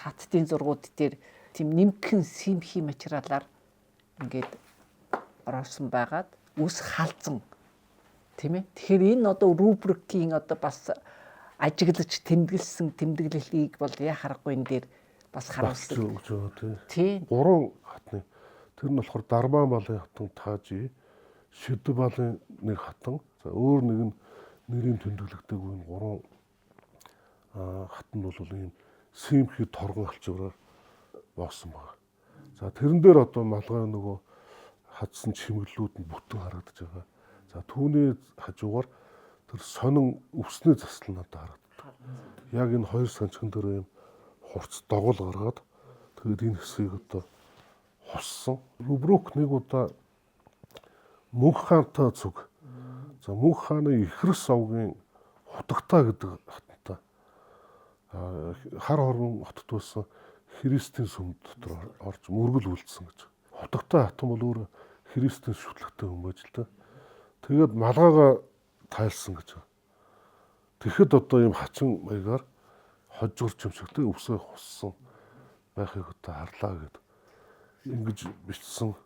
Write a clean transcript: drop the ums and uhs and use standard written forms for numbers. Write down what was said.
хаттын зургууд дээр тийм нэмхэн симхи материалаар ингээд ороосон байгаад үс халзан тийм ээ. Тэгэхээр энэ одоо рубрикийн одоо бас ажиглаж тэмдэглэсэн тэмдэглэлийг бол яхахгүй энэ дээр бас харуулсан. Тийм. 3 хатны тэр нь болохоор Дарман балын хатан Таажи, Шидэв балын нэг хатан, за өөр нэг нь нэрийн тэмдэглэгдээгүй энэ 3 хатан бол ийм симхи торгон алчвараар боосон байна. За тэрэн дээр одоо малгай нөгөө хадсан чимэглэлүүд нь бүтэн харагдаж байгаа. За түүний хажуугаар тэр сонин өвсний засал надад харагддаг. Яг энэ 2 санчган дээр ийм хурц догол гаргаад тэгээд энэ хэсгийг одоо хуссан. Рубрук нэг удаа Мөнх хаантай зүг. За Мөнх хааны Ихрс овгийн Хутагтаа гэдэг хатантай хар хорвон хотод байсан Христийн сүм дотор орж мөргөл үлдсэн гэж. Хутагтаа хатан бол өөр Христийн шүтлэгтэй хүн байж л да. Тэгээд малгайгаа тайлсан гэж. Тэгэхэд одоо ийм хачин маягаар хожгорч юмшигтэй өвсөө хуссан байхыг одоо харлаа гэд ингэж бичсэн